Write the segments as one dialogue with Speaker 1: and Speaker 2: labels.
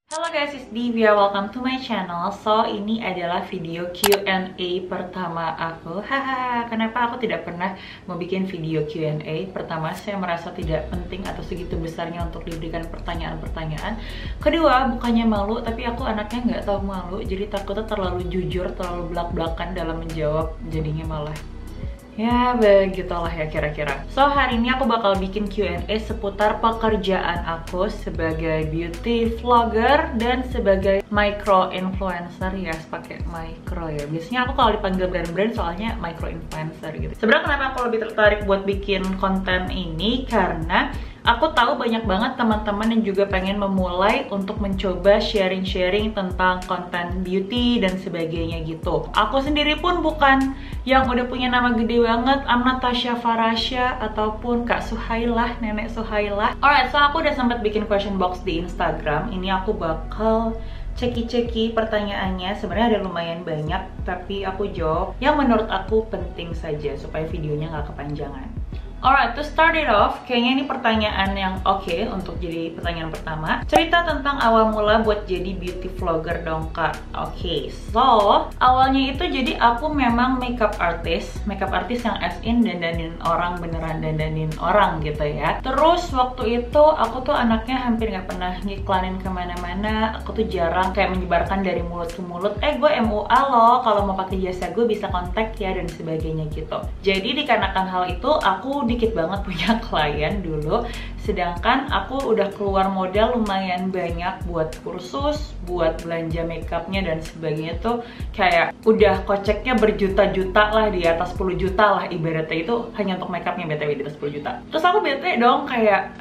Speaker 1: Halo guys, it's Divya. Welcome to my channel. So, ini adalah video Q&A pertama aku. Haha, kenapa aku tidak pernah mau bikin video Q&A? Pertama, saya merasa tidak penting atau segitu besarnya untuk diberikan pertanyaan-pertanyaan. Kedua, bukannya malu, tapi aku anaknya nggak tahu malu. Jadi takutnya terlalu jujur, terlalu belak-belakan dalam menjawab. Jadinya malah ya begitulah ya kira-kira. So hari ini aku bakal bikin Q&A seputar pekerjaan aku sebagai beauty vlogger dan sebagai micro influencer. Ya pakai micro ya. Biasanya aku kalau dipanggil brand-brand soalnya micro influencer gitu. Sebenarnya kenapa aku lebih tertarik buat bikin konten ini karena aku tahu banyak banget teman-teman yang juga pengen memulai untuk mencoba sharing-sharing tentang konten beauty dan sebagainya gitu. Aku sendiri pun bukan yang udah punya nama gede banget, I'm Natasha Farasha ataupun Kak Suhailah, Nenek Suhailah. Alright, so aku udah sempat bikin question box di Instagram. Ini aku bakal ceki-ceki pertanyaannya. Sebenarnya ada lumayan banyak, tapi aku jawab yang menurut aku penting saja supaya videonya nggak kepanjangan. Alright, to start it off, kayaknya ini pertanyaan yang oke untuk jadi pertanyaan pertama. Cerita tentang awal mula buat jadi beauty vlogger dong kak. Oke, so awalnya itu jadi aku memang makeup artist yang as in dandanin orang, beneran dandanin orang gitu ya. Terus waktu itu aku tuh anaknya hampir nggak pernah ngiklanin kemana-mana. Aku tuh jarang kayak menyebarkan dari mulut ke mulut. Gue MUA loh, kalau mau pakai jasa gue bisa kontak ya dan sebagainya gitu. Jadi dikarenakan hal itu aku dikit banget punya klien dulu, sedangkan aku udah keluar modal lumayan banyak buat kursus, buat belanja makeupnya dan sebagainya tuh kayak udah koceknya berjuta-juta lah, di atas 10 juta lah ibaratnya. Itu hanya untuk makeupnya BTW di atas 10 juta. Terus aku bete dong kayak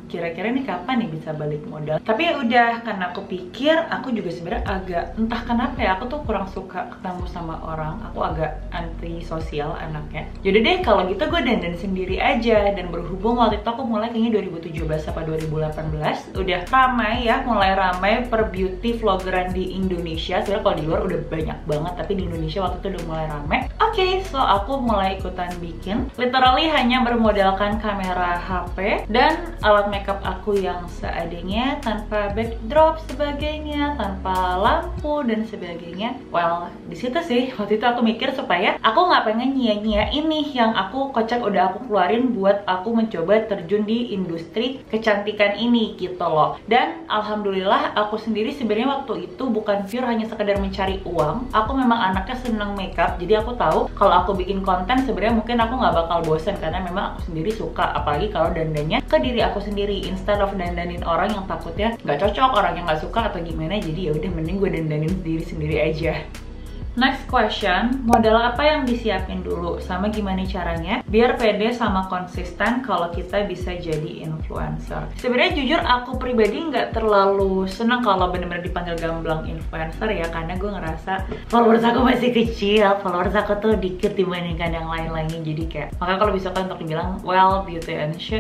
Speaker 1: kira-kira nih kapan nih bisa balik modal. Tapi ya udah, karena aku pikir aku juga sebenarnya agak entah kenapa ya, aku tuh kurang suka ketemu sama orang, aku agak anti sosial anaknya. Jadi deh kalau gitu gue dandan sendiri aja. Dan berhubung waktu itu aku mulai kayaknya 2017 apa 2018 udah ramai ya, mulai ramai per beauty vloggeran di Indonesia. Sebenarnya kalau di luar udah banyak banget, tapi di Indonesia waktu itu udah mulai ramai. Oke, so aku mulai ikutan bikin, literally hanya bermodalkan kamera HP dan alat makeup aku yang seadanya, tanpa backdrop sebagainya, tanpa lampu dan sebagainya. Well, di situ sih waktu itu aku mikir supaya aku nggak pengen nyia-nyia ini yang aku kocak udah aku keluarin buat aku mencoba terjun di industri kecantikan ini gitu loh. Dan alhamdulillah aku sendiri sebenarnya waktu itu bukan pure hanya sekedar mencari uang. Aku memang anaknya seneng makeup, jadi aku tahu kalau aku bikin konten sebenarnya mungkin aku nggak bakal bosen karena memang aku sendiri suka, apalagi kalau dandannya ke diri aku sendiri instead of dandanin orang yang takutnya nggak cocok, orang yang nggak suka atau gimana. Jadi ya udah, mending gue dandanin diri sendiri aja. Next question, modal apa yang disiapin dulu? Sama gimana caranya biar pede sama konsisten kalau kita bisa jadi influencer? Sebenarnya jujur aku pribadi nggak terlalu senang kalau bener-bener dipanggil gamblang influencer ya, karena gue ngerasa followers aku masih kecil, followers aku tuh dikit dibandingkan yang lain-lainnya. Jadi kayak makanya kalau bisa kan untuk dibilang well beauty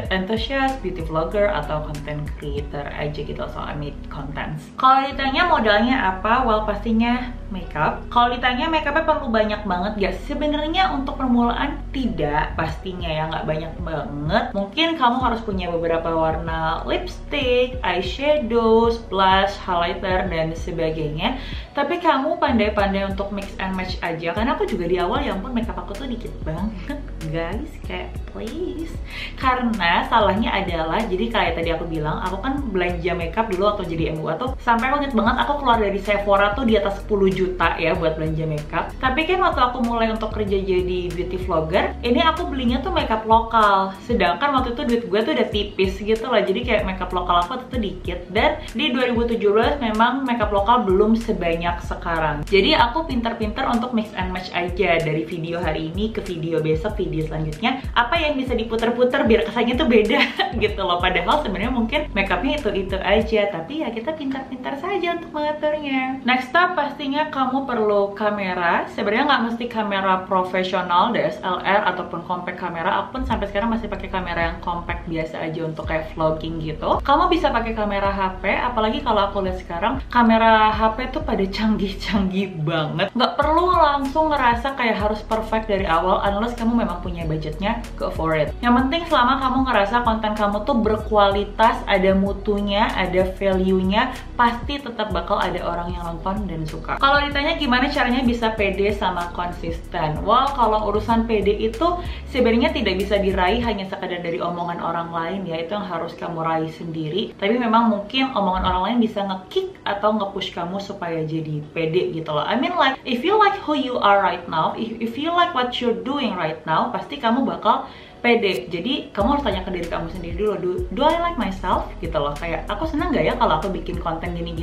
Speaker 1: enthusiast, beauty vlogger atau content creator aja gitu, so I make contents. Kalau ditanya modalnya apa, well pastinya makeup. Kalau ditanya makeupnya perlu banyak banget gak? Sebenarnya untuk permulaan tidak, pastinya ya nggak banyak banget. Mungkin kamu harus punya beberapa warna lipstick, eyeshadows, blush, highlighter dan sebagainya. Tapi kamu pandai-pandai untuk mix and match aja, karena aku juga di awal ya ampun makeup aku tuh dikit banget guys, kayak please. Karena salahnya adalah, jadi kayak tadi aku bilang, aku kan belanja makeup dulu atau jadi MUA tuh sampai aku inget banget aku keluar dari Sephora tuh di atas 10 juta ya buat belanja makeup. Tapi kan waktu aku mulai untuk kerja jadi beauty vlogger, ini aku belinya tuh makeup lokal. Sedangkan waktu itu duit gue tuh udah tipis gitu lah, jadi kayak makeup lokal aku tuh dikit. Dan di 2017 memang makeup lokal belum sebanyak sekarang. Jadi aku pinter-pinter untuk mix and match aja, dari video hari ini ke video besok, video selanjutnya apa yang bisa diputer-puter biar kesannya tuh beda gitu loh. Padahal sebenarnya mungkin makeupnya itu aja, tapi ya kita pintar-pintar saja untuk mengaturnya. Next up, pastinya kamu perlu kamera. Sebenarnya nggak mesti kamera profesional, DSLR ataupun compact kamera. Aku pun sampai sekarang masih pakai kamera yang compact biasa aja untuk kayak vlogging gitu. Kamu bisa pakai kamera HP, apalagi kalau aku lihat sekarang kamera HP tuh pada canggih-canggih banget. Nggak perlu langsung ngerasa kayak harus perfect dari awal, unless kamu memang punya budgetnya. Go for it. Yang penting selama kamu ngerasa konten kamu tuh berkualitas, ada mutunya, ada value-nya, pasti tetap bakal ada orang yang nonton dan suka. Kalau ditanya gimana caranya bisa pede sama konsisten, well, kalau urusan pede itu sebenarnya tidak bisa diraih hanya sekadar dari omongan orang lain ya, itu yang harus kamu raih sendiri. Tapi memang mungkin omongan orang lain bisa nge-kick atau nge-push kamu supaya jadi pede gitu loh. I mean like, if you like who you are right now, if you like what you're doing right now, pasti kamu bakal pede. Jadi kamu harus tanya ke diri kamu sendiri dulu, do I like myself gitu loh, kayak aku seneng gak ya kalau aku bikin konten gini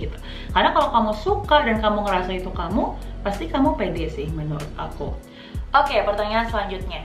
Speaker 1: gitu. Karena kalau kamu suka dan kamu ngerasa itu kamu, pasti kamu pede sih menurut aku. Oke, pertanyaan selanjutnya,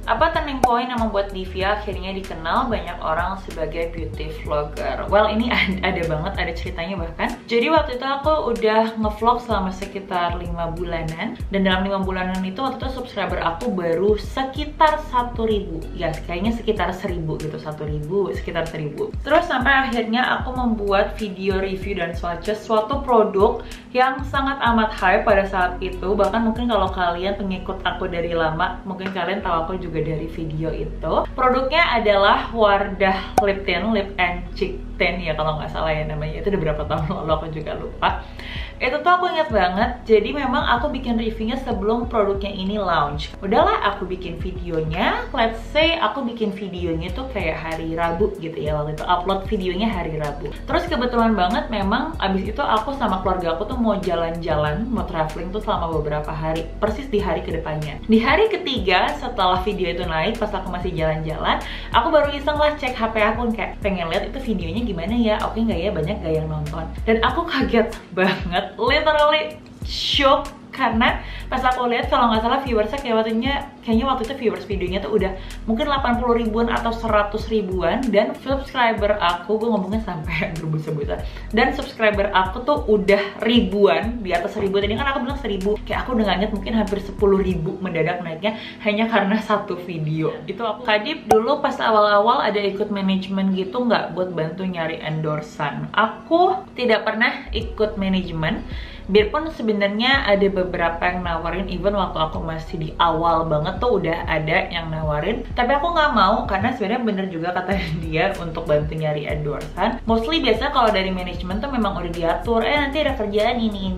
Speaker 1: apa turning point yang membuat Divya akhirnya dikenal banyak orang sebagai beauty vlogger? Well, ini ada banget, ada ceritanya bahkan. Jadi waktu itu aku udah ngevlog selama sekitar 5 bulanan. Dan dalam 5 bulanan itu waktu itu subscriber aku baru sekitar 1.000. Ya, kayaknya sekitar 1.000 gitu, 1.000, sekitar 1.000. Terus sampai akhirnya aku membuat video review dan swatches suatu produk yang sangat amat hype pada saat itu. Bahkan mungkin kalau kalian pengikut aku dari lama, mungkin kalian tahu aku juga dari video itu. Produknya adalah Wardah Lip Tint, Lip and Cheek Tint ya kalau nggak salah ya namanya. Itu udah berapa tahun lalu, aku juga lupa. Itu tuh aku ingat banget. Jadi memang aku bikin reviewnya sebelum produknya ini launch. Udahlah, aku bikin videonya. Let's say aku bikin videonya tuh kayak hari Rabu gitu ya, waktu itu upload videonya hari Rabu. Terus kebetulan banget memang abis itu aku sama keluarga aku tuh mau jalan-jalan, mau traveling tuh selama beberapa hari, persis di hari kedepannya. Di hari ketiga setelah video itu naik, pas aku masih jalan-jalan, aku baru iseng lah cek HP aku, kayak pengen lihat itu videonya gimana ya, oke nggak ya, banyak gak yang nonton. Dan aku kaget banget, literally shock, karena pas aku lihat kalau nggak salah viewersnya kayaknya waktu itu viewers videonya tuh udah mungkin 80 ribuan atau 100 ribuan, dan subscriber aku, gue ngomongnya sampai berbusa-busa, dan subscriber aku tuh udah ribuan, di atas 1.000. Tadi kan aku bilang 1.000, kayak aku udah nggak inget, mungkin hampir 10.000 mendadak naiknya hanya karena satu video. Itu aku Kadip dulu pas awal-awal ada ikut manajemen gitu nggak buat bantu nyari endorsan. Aku tidak pernah ikut manajemen, biarpun sebenarnya ada beberapa yang nawarin, even waktu aku masih di awal banget tuh udah ada yang nawarin, tapi aku nggak mau karena sebenarnya bener juga kata dia untuk bantu nyari endorsan. Mostly biasa kalau dari manajemen tuh memang udah diatur, nanti ada kerjaan ini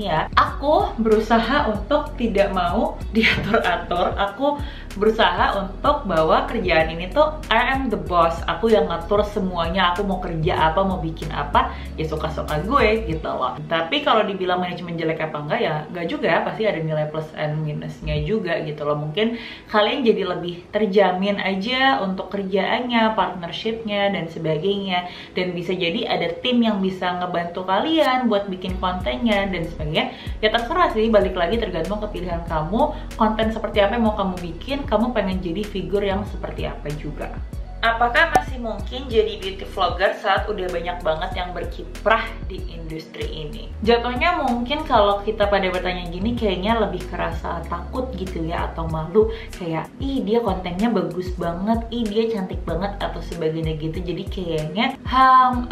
Speaker 1: ya. Aku berusaha untuk tidak mau diatur-atur. Aku berusaha untuk bahwa kerjaan ini tuh I am the boss, aku yang ngatur semuanya. Aku mau kerja apa, mau bikin apa, ya suka-suka gue gitu loh. Tapi kalau dibilang manajemen jelek apa enggak, ya enggak juga, pasti ada nilai plus and minusnya juga gitu loh. Mungkin kalian jadi lebih terjamin aja untuk kerjaannya, partnershipnya dan sebagainya, dan bisa jadi ada tim yang bisa ngebantu kalian buat bikin kontennya dan sebagainya. Ya terserah sih, balik lagi tergantung kepilihan kamu, konten seperti apa yang mau kamu bikin, kamu pengen jadi figur yang seperti apa juga. Apakah masih mungkin jadi beauty vlogger saat udah banyak banget yang berkiprah di industri ini? Jatuhnya mungkin kalau kita pada bertanya gini kayaknya lebih kerasa takut gitu ya, atau malu, kayak ih dia kontennya bagus banget, ih dia cantik banget atau sebagainya gitu. Jadi kayaknya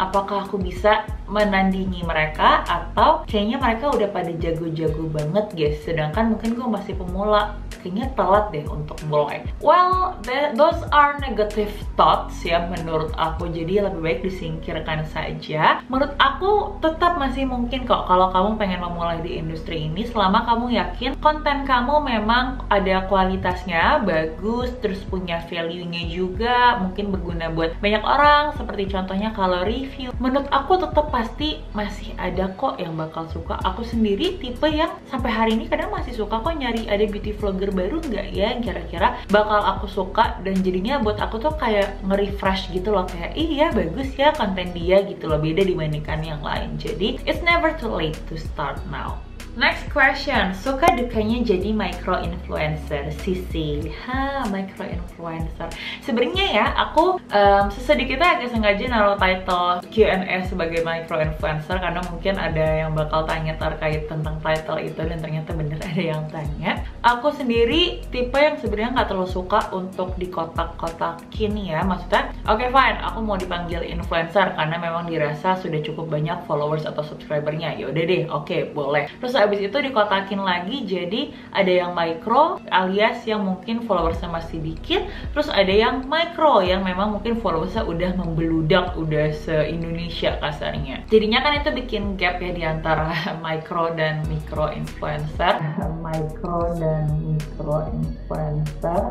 Speaker 1: apakah aku bisa menandingi mereka, atau kayaknya mereka udah pada jago-jago banget guys, sedangkan mungkin gue masih pemula, kayaknya telat deh untuk mulai. Well, those are negative thoughts ya menurut aku, jadi lebih baik disingkirkan saja. Menurut aku tetap masih mungkin kok kalau kamu pengen memulai di industri ini, selama kamu yakin konten kamu memang ada kualitasnya, bagus, terus punya value-nya juga, mungkin berguna buat banyak orang, seperti contohnya kalau review. Menurut aku tetap pasti masih ada kok yang bakal suka. Aku sendiri tipe yang sampai hari ini kadang masih suka kok nyari ada beauty vlogger baru nggak ya yang kira-kira bakal aku suka, dan jadinya buat aku tuh kayak nge-refresh gitu loh, kayak iya bagus ya konten dia gitu loh, beda dibandingkan yang lain. Jadi it's never too late to start now. Next question, suka dukanya jadi micro influencer? Sisi, micro influencer. Sebenarnya ya aku sesedikitnya agak sengaja naruh title Q&A sebagai micro influencer, karena mungkin ada yang bakal tanya terkait tentang title itu, dan ternyata bener ada yang tanya. Aku sendiri tipe yang sebenarnya nggak terlalu suka untuk dikotak-kotakin ya, maksudnya oke fine, aku mau dipanggil influencer karena memang dirasa sudah cukup banyak followers atau subscribernya, yaudah deh, oke boleh. Terus abis itu dikotakin lagi jadi ada yang micro alias yang mungkin followersnya masih dikit, terus ada yang micro yang memang mungkin followersnya udah membeludak, udah se-Indonesia kasarnya. Jadinya kan itu bikin gap ya di antara micro dan micro influencer. Micro dan micro influencer.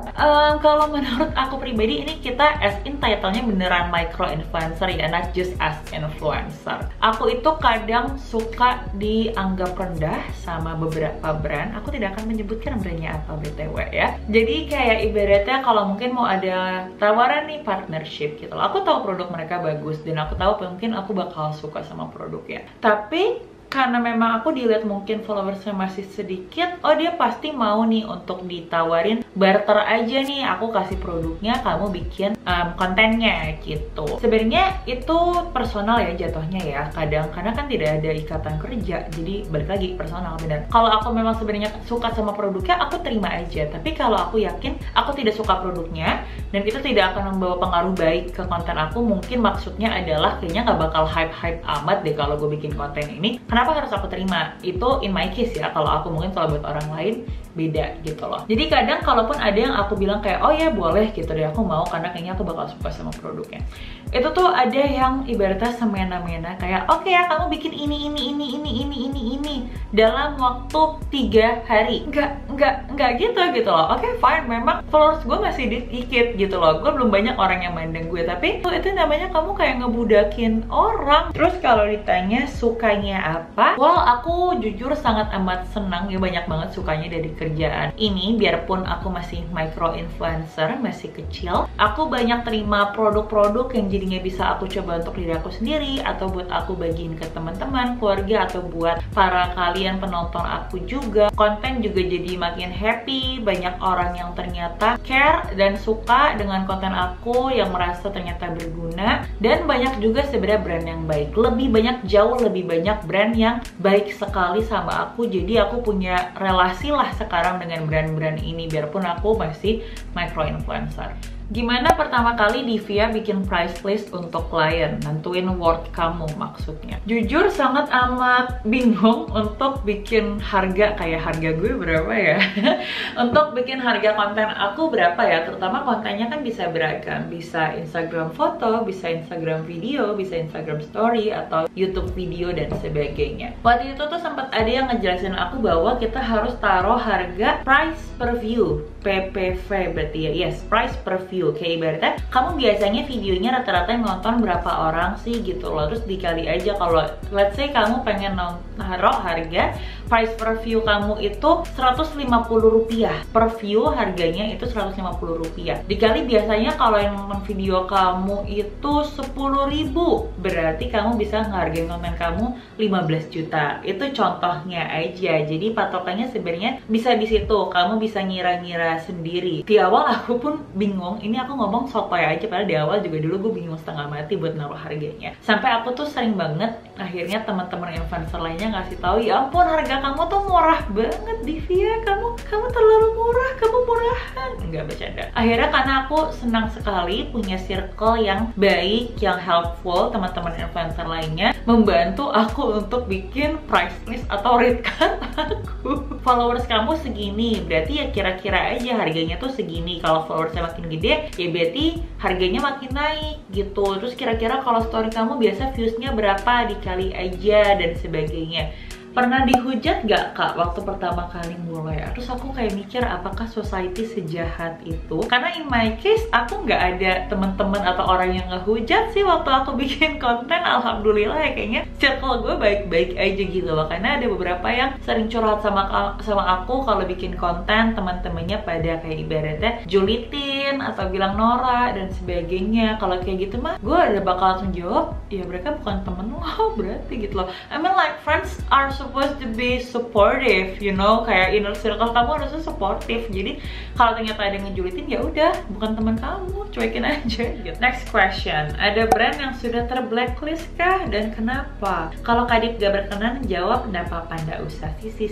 Speaker 1: Kalau menurut aku pribadi ini kita as in title-nya beneran micro influencer ya, not just as influencer. Aku itu kadang suka dianggap rendah sama beberapa brand. Aku tidak akan menyebutkan brandnya apa BTW ya. Jadi kayak ibaratnya kalau mungkin mau ada tawaran nih partnership gitu loh. Aku tahu produk mereka bagus dan aku tahu mungkin aku bakal suka sama produknya. Tapi karena memang aku dilihat mungkin followersnya masih sedikit, oh dia pasti mau nih untuk ditawarin barter aja nih, aku kasih produknya, kamu bikin kontennya gitu. Sebenarnya itu personal ya jatuhnya ya, kadang karena kan tidak ada ikatan kerja, jadi balik lagi personal bener. Kalau aku memang sebenarnya suka sama produknya, aku terima aja. Tapi kalau aku yakin aku tidak suka produknya dan itu tidak akan membawa pengaruh baik ke konten aku, mungkin maksudnya adalah kayaknya nggak bakal hype amat deh kalau gue bikin konten ini. Kenapa harus aku terima? Itu in my case ya, kalau aku mungkin kalau buat orang lain beda gitu loh. Jadi kadang kalaupun ada yang aku bilang kayak oh ya boleh gitu deh, aku mau karena kayaknya aku bakal suka sama produknya, itu tuh ada yang ibaratnya semena-mena kayak oke ya kamu bikin ini dalam waktu 3 hari. Enggak gitu loh. Oke fine, memang followers gue masih dikit gitu loh, gue belum banyak orang yang mandang gue, tapi itu namanya kamu kayak ngebudakin orang. Terus kalau ditanya sukanya apa, well aku jujur sangat amat senang ya, banyak banget sukanya dari kerjaan ini. Biarpun aku masih micro influencer, masih kecil, aku banyak terima produk-produk yang jadinya bisa aku coba untuk diri aku sendiri, atau buat aku bagiin ke teman-teman, keluarga, atau buat para kalian penonton aku juga. Konten juga jadi makin happy, banyak orang yang ternyata care dan suka dengan konten aku, yang merasa ternyata berguna, dan banyak juga sebenarnya brand yang baik, jauh lebih banyak brand yang baik sekali sama aku. Jadi aku punya relasi lah sekarang dengan brand-brand ini, biarpun aku masih micro influencer. Gimana pertama kali Divia bikin price list untuk klien? Nentuin worth kamu maksudnya. Jujur sangat amat bingung untuk bikin harga, kayak harga gue berapa ya? Untuk bikin harga konten aku berapa ya? Terutama kontennya kan bisa beragam. Bisa Instagram foto, bisa Instagram video, bisa Instagram story, atau YouTube video dan sebagainya. Waktu itu tuh sempat ada yang ngejelasin aku bahwa kita harus taruh harga price per view, PPV berarti ya, yes, price per view. Kayak ibaratnya kamu biasanya videonya rata-rata yang nonton berapa orang sih gitu loh, terus dikali aja. Kalau let's say kamu pengen naruh harga price per view kamu itu Rp150 per view, harganya itu Rp150, dikali biasanya kalau yang nonton video kamu itu 10.000, berarti kamu bisa ngehargain konten kamu 15 juta. Itu contohnya aja. Jadi patokannya sebenarnya bisa di situ, kamu bisa ngira-ngira sendiri. Di awal aku pun bingung, ini aku ngomong sotoy aja, padahal di awal juga dulu gue bingung setengah mati buat naruh harganya. Sampai aku tuh sering banget akhirnya teman-teman influencer lainnya ngasih tahu, ya ampun harga kamu tuh murah banget Divia, kamu terlalu murah, kamu murahan. Enggak, bercanda. Akhirnya karena aku senang sekali punya circle yang baik, yang helpful, teman-teman influencer lainnya membantu aku untuk bikin price list atau rate card aku. Followers kamu segini, berarti ya kira-kira aja harganya tuh segini. Kalau followersnya makin gede, ya berarti harganya makin naik gitu. Terus kira-kira kalau story kamu biasa viewsnya berapa, dikali aja dan sebagainya. Pernah dihujat gak kak waktu pertama kali mulai? Terus aku kayak mikir, apakah society sejahat itu? Karena in my case aku nggak ada teman-teman atau orang yang ngehujat sih waktu aku bikin konten. Alhamdulillah ya, kayaknya circle gue baik-baik aja gitu loh. Karena ada beberapa yang sering curhat sama aku kalau bikin konten, teman-temannya pada kayak ibaratnya julitin atau bilang norak dan sebagainya. Kalau kayak gitu mah gue udah bakal langsung jawab, ya mereka bukan temen lo berarti gitu loh. I mean like friends are supposed to be supportive, you know, kayak inner circle kamu harusnya supportive. Jadi kalau ternyata ada yang ngejulitin, ya udah bukan teman kamu, cuekin aja gitu. Next question, ada brand yang sudah terblacklist kah dan kenapa? Kalau Kadip gak berkenan jawab, nggak apa-apa, nggak usah sisi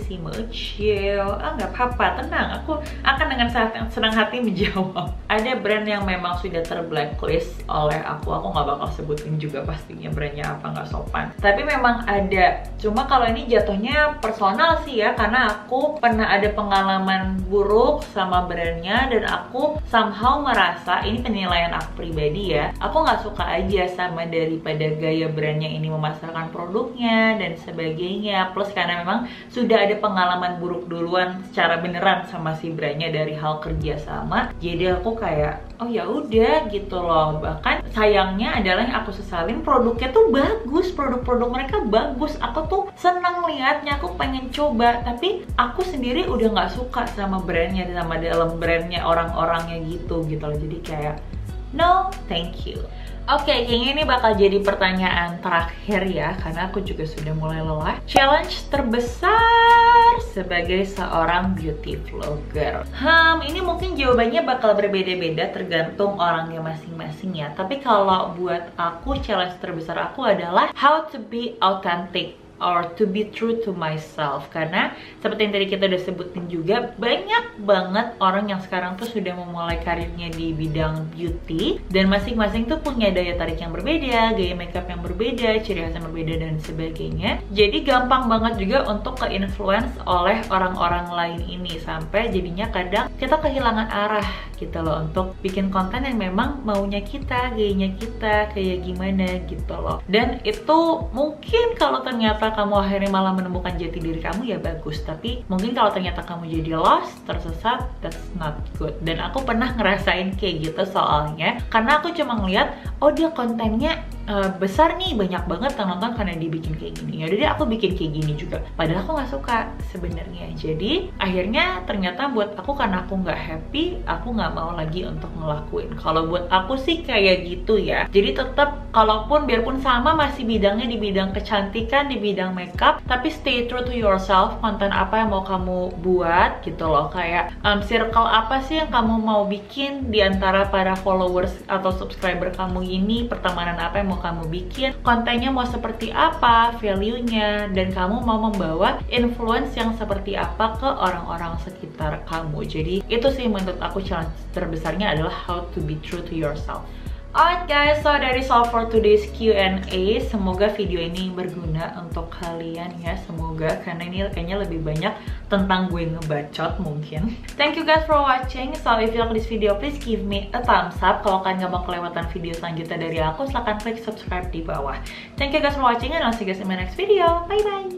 Speaker 1: chill. Nggak apa-apa, tenang, aku akan dengan senang hati menjawab. Ada brand yang memang sudah terblacklist oleh aku nggak bakal sebutin juga pastinya brandnya apa, nggak sopan. Tapi memang ada, cuma kalau ini jatuh jatuhnya personal sih ya, karena aku pernah ada pengalaman buruk sama brandnya dan aku somehow merasa, ini penilaian aku pribadi ya, aku nggak suka aja sama daripada gaya brandnya ini memasarkan produknya dan sebagainya. Plus karena memang sudah ada pengalaman buruk duluan secara beneran sama si brandnya dari hal kerja sama, jadi aku kayak oh ya udah gitu loh. Bahkan sayangnya adalah yang aku sesalin, produknya tuh bagus, produk-produk mereka bagus, aku tuh senang liatnya, aku pengen coba, tapi aku sendiri udah nggak suka sama brandnya, sama dalam brandnya orang-orangnya gitu loh. Jadi kayak no thank you. Oke, kayaknya ini bakal jadi pertanyaan terakhir ya, karena aku juga sudah mulai lelah. Challenge terbesar sebagai seorang beauty vlogger. Ini mungkin jawabannya bakal berbeda-beda tergantung orangnya masing-masing ya. Tapi kalau buat aku, challenge terbesar aku adalah how to be authentic or to be true to myself. Karena seperti yang tadi kita udah sebutin juga, banyak banget orang yang sekarang tuh sudah memulai karirnya di bidang beauty, dan masing-masing tuh punya daya tarik yang berbeda, gaya makeup yang berbeda, ciri khas yang berbeda dan sebagainya. Jadi gampang banget juga untuk ke-influence oleh orang-orang lain ini, sampai jadinya kadang kita kehilangan arah gitu loh untuk bikin konten yang memang maunya kita, gayanya kita kayak gimana gitu loh. Dan itu mungkin kalau ternyata kamu akhirnya malah menemukan jati diri kamu ya bagus, tapi mungkin kalau ternyata kamu jadi lost, tersesat, that's not good. Dan aku pernah ngerasain kayak gitu soalnya, karena aku cuma ngeliat oh dia kontennya besar nih, banyak banget yang nonton karena dibikin kayak gini, ya jadi aku bikin kayak gini juga, padahal aku nggak suka sebenarnya. Jadi akhirnya ternyata buat aku, karena aku nggak happy, aku nggak mau lagi untuk ngelakuin. Kalau buat aku sih kayak gitu ya. Jadi tetap, kalaupun biarpun sama masih bidangnya di bidang kecantikan, di bidang makeup, tapi stay true to yourself. Konten apa yang mau kamu buat gitu loh, kayak circle apa sih yang kamu mau bikin di antara para followers atau subscriber kamu ini, pertemanan apa yang mau kamu bikin, kontennya mau seperti apa, value-nya, dan kamu mau membawa influence yang seperti apa ke orang-orang sekitar kamu. Jadi itu sih menurut aku challenge terbesarnya adalah how to be true to yourself. Alright guys, so that is all for today's Q&A. Semoga video ini berguna untuk kalian ya, semoga, karena ini kayaknya lebih banyak tentang gue ngebacot mungkin. Thank you guys for watching. So if you like this video, please give me a thumbs up. Kalau kalian gak mau kelewatan video selanjutnya dari aku, silahkan klik subscribe di bawah. Thank you guys for watching and I'll see you guys in my next video. Bye bye.